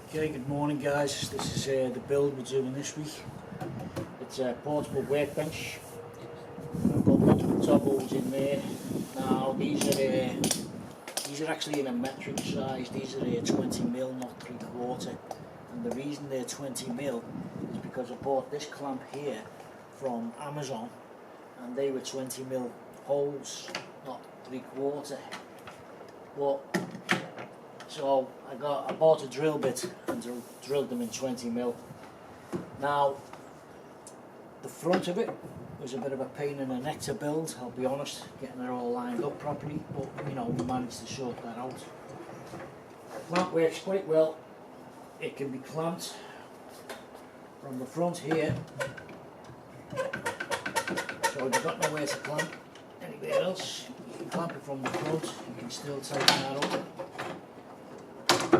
Okay, good morning guys. This is the build we're doing this week. It's a portable workbench. I've got multiple top holes in there. Now these are actually in a metric size. These are 20mm, not 3/4. And the reason they're 20mm is because I bought this clamp here from Amazon, and they were 20mm holes, not 3/4. But so I bought a drill bit and drilled them in 20mm. Now the front of it was a bit of a pain in the neck to build, I'll be honest, getting it all lined up properly, but you know, we managed to sort that out. The clamp works quite well. It can be clamped from the front here, so if you've got nowhere to clamp anywhere else, you can clamp it from the front. You can still tighten that up.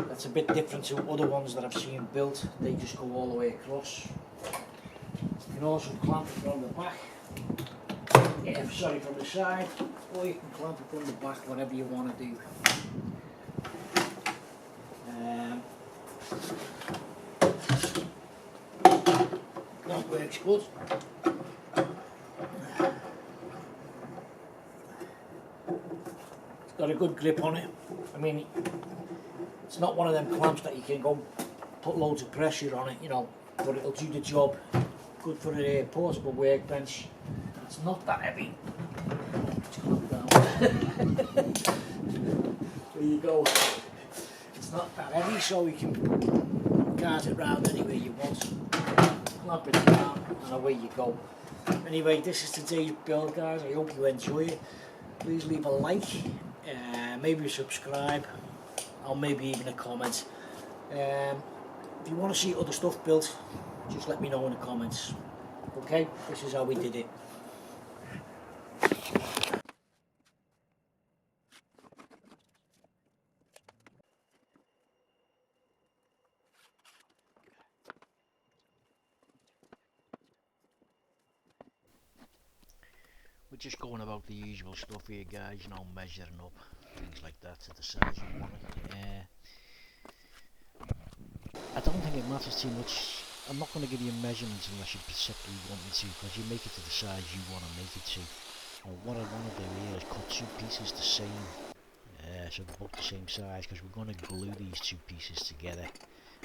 That's a bit different to other ones that I've seen built. They just go all the way across. You can also clamp it from the back, from the side, or you can clamp it from the back, whatever you want to do. That works good. It's got a good grip on it. I mean, it's not one of them clamps that you can go put loads of pressure on it, you know, but it'll do the job. Good for a portable workbench. It's not that heavy. Just clamp down. There you go. It's not that heavy, so you can cart it round anywhere you want. Clamp it down and away you go. Anyway, this is today's build, guys. I hope you enjoy it. Please leave a like, maybe subscribe, or maybe even a comment. If you want to see other stuff built, just let me know in the comments. Okay, this is how we did it. We're just going about the usual stuff here, guys, you know, measuring up, things like that to the size you want it. I don't think it matters too much. I'm not going to give you measurements unless you particularly want me to, because you make it to the size you want to make it to. And what I want to do here is cut two pieces the same, so they're both the same size, because we're going to glue these two pieces together.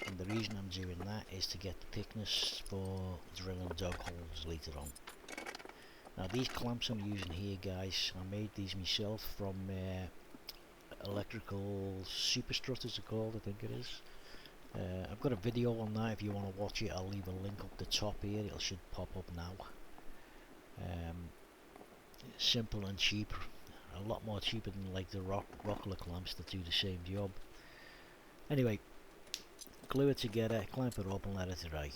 And the reason I'm doing that is to get the thickness for drilling dog holes later on. Now these clamps I'm using here, guys, I made these myself from electrical super strut, is it called, I think it is. I've got a video on that if you want to watch it. I'll leave a link up the top here, it should pop up now. Simple and cheap, a lot more cheaper than like the rockler clamps that do the same job. Anyway, glue it together, clamp it up and let it dry.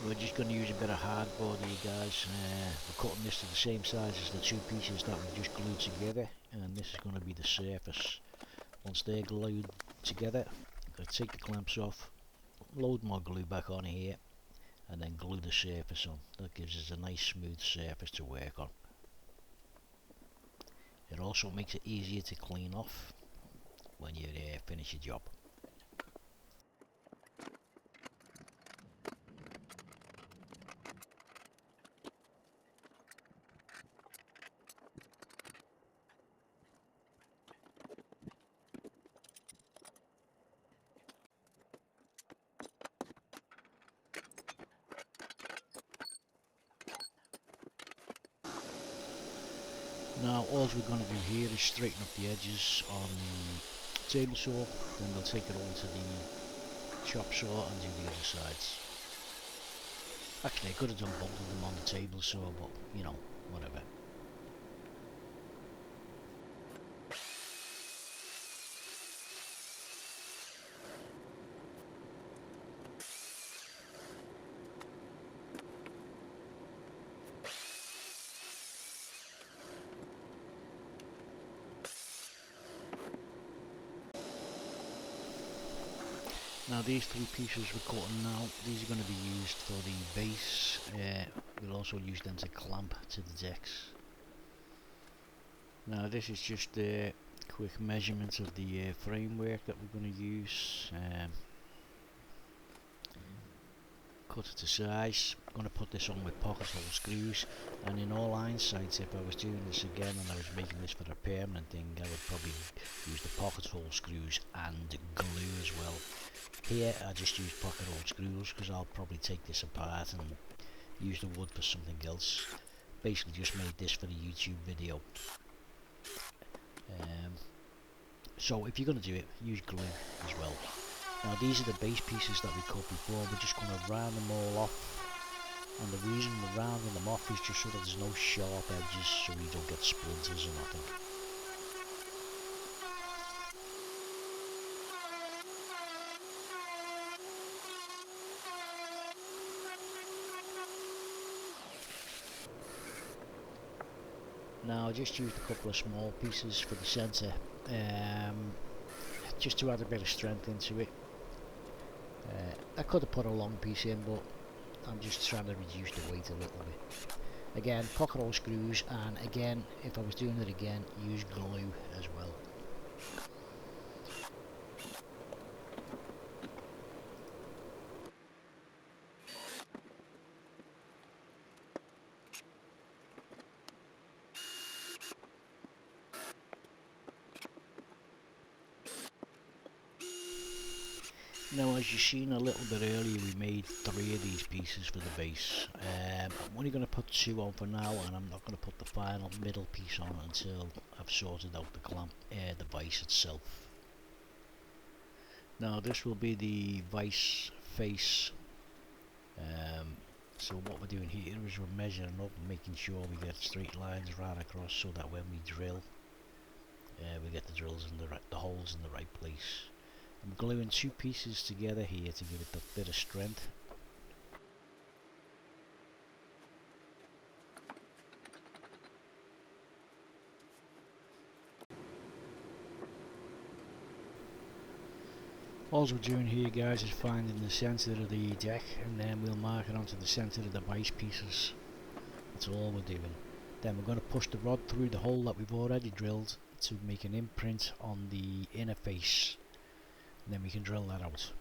We're just going to use a bit of hardboard here, guys. We're cutting this to the same size as the two pieces that we just glued together, and this is going to be the surface. Once they're glued together, I'm going to take the clamps off, load more glue back on here, and then glue the surface on. That gives us a nice smooth surface to work on. It also makes it easier to clean off when you finish your job. Now all we're going to do here is straighten up the edges on the table saw, then we'll take it over to the chop saw and do the other sides. Actually, I could have done both of them on the table, so, but you know, whatever. Now these three pieces we're cutting now, these are going to be used for the base. We'll also use them to clamp to the decks. Now this is just a quick measurement of the framework that we're going to use. Cut it to size. I'm going to put this on with pocket hole screws, and in all hindsight, if I was doing this again and I was making this for a permanent thing, I would probably use the pocket hole screws and glue as well. Here I just use pocket hole screws because I'll probably take this apart and use the wood for something else. Basically just made this for the YouTube video. So if you're going to do it, use glue as well. Now these are the base pieces that we cut before. We're just going to round them all off, and the reason we're rounding them off is just so that there's no sharp edges, so you don't get splinters or nothing. Now I just used a couple of small pieces for the centre, just to add a bit of strength into it. I could have put a long piece in, but I'm just trying to reduce the weight a little bit. Again, pocket hole screws, and again, if I was doing it again, use glue as well. Now, as you've seen a little bit earlier, we made 3 of these pieces for the base. I'm only going to put 2 on for now, and I'm not going to put the final middle piece on until I've sorted out the clamp, the vise itself. Now this will be the vise face. So what we're doing here is we're measuring up and making sure we get straight lines right across, so that when we drill, we get the drills in the holes in the right place. I'm gluing 2 pieces together here to give it a bit of strength. All we're doing here, guys, is finding the centre of the deck, and then we'll mark it onto the centre of the vise pieces. That's all we're doing. Then we're going to push the rod through the hole that we've already drilled to make an imprint on the inner face, and then we can drill that out.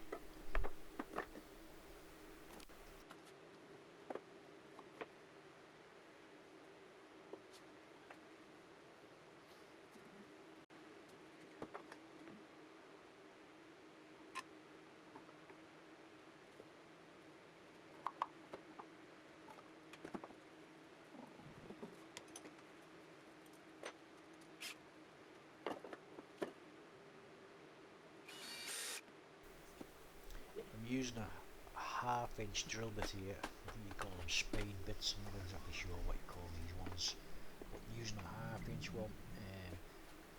I'm using a half-inch drill bit here. I think you call them spade bits. I'm not exactly sure what you call these ones, but I'm using a half-inch one,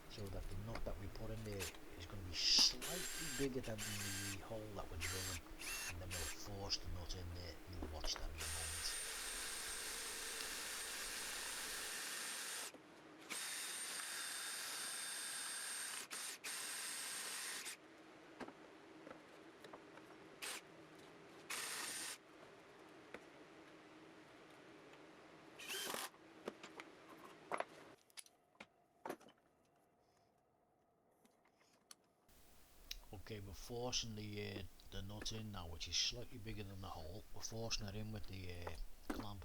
so that the nut that we put in there is going to be slightly bigger than the hole that we're drilling, and then we'll force the nut in there. You'll watch that in a moment. Okay, we're forcing the nut in now, which is slightly bigger than the hole. We're forcing it in with the clamp,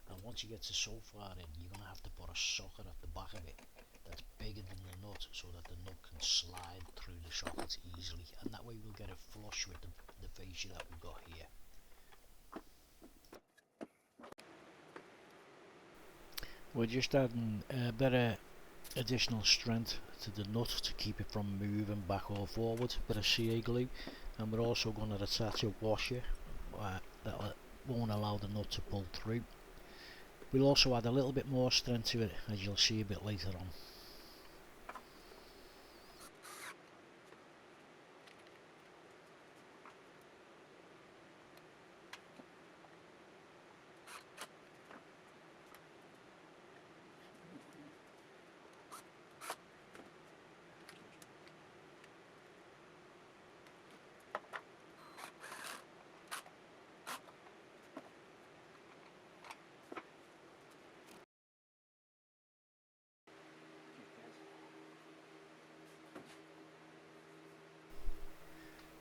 and once you get to so far in, you're going to have to put a socket at the back of it that's bigger than the nut, so that the nut can slide through the sockets easily, and that way we'll get it flush with the fascia that we've got here. We're just adding a bit of additional strength to the nut to keep it from moving back or forward, bit of CA glue, and we're also going to attach a washer that'll won't allow the nut to pull through. We'll also add a little bit more strength to it, as you'll see a bit later on.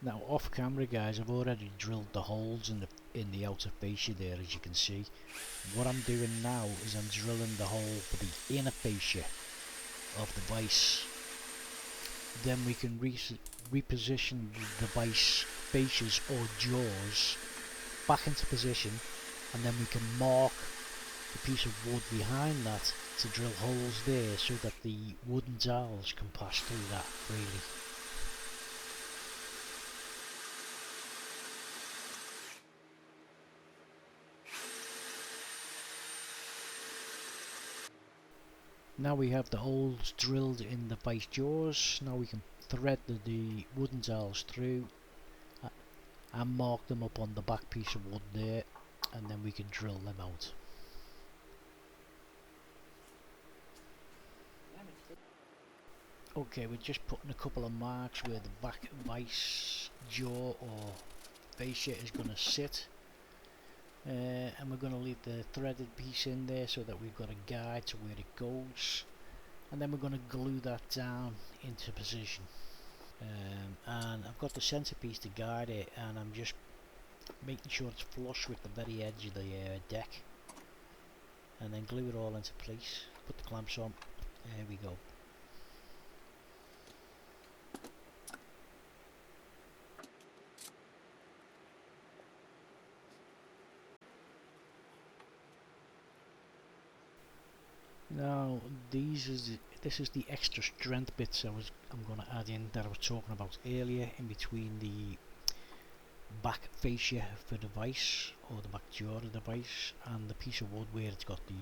Now off camera guys, I've already drilled the holes in the outer fascia there, as you can see. What I'm doing now is I'm drilling the hole for the inner fascia of the vise. Then we can reposition the vise fascias or jaws back into position, and then we can mark the piece of wood behind that to drill holes there so that the wooden dowels can pass through that freely. Now we have the holes drilled in the vise jaws. Now we can thread the wooden dowels through and mark them up on the back piece of wood there, and then we can drill them out. Okay, we're just putting a couple of marks where the back vise jaw or fascia is going to sit. And we're going to leave the threaded piece in there so that we've got a guide to where it goes, and then we're going to glue that down into position. And I've got the centerpiece to guide it, and I'm just making sure it's flush with the very edge of the deck, and then glue it all into place. Put the clamps on. There we go. Now this is the extra strength bits I'm going to add in that I was talking about earlier, in between the back fascia for the vise or the back jaw of the vise and the piece of wood where it's got the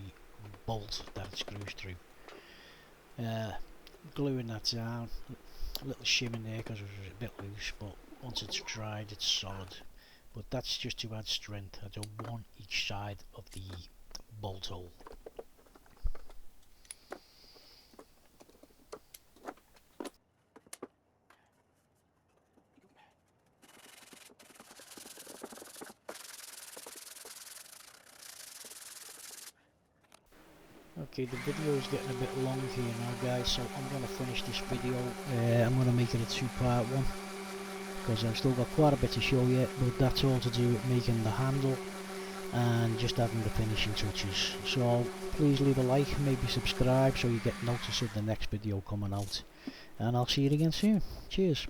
bolt that it screws through. Gluing that down, a little shim in there because it was a bit loose, but once it's dried it's solid. But that's just to add strength. I don't want each side of the bolt hole. Okay, the video is getting a bit long here now guys, so I'm going to finish this video. I'm going to make it a two-part one because I've still got quite a bit to show you, but that's all to do with making the handle and just adding the finishing touches. So please leave a like, maybe subscribe so you get notice of the next video coming out, and I'll see you again soon. Cheers.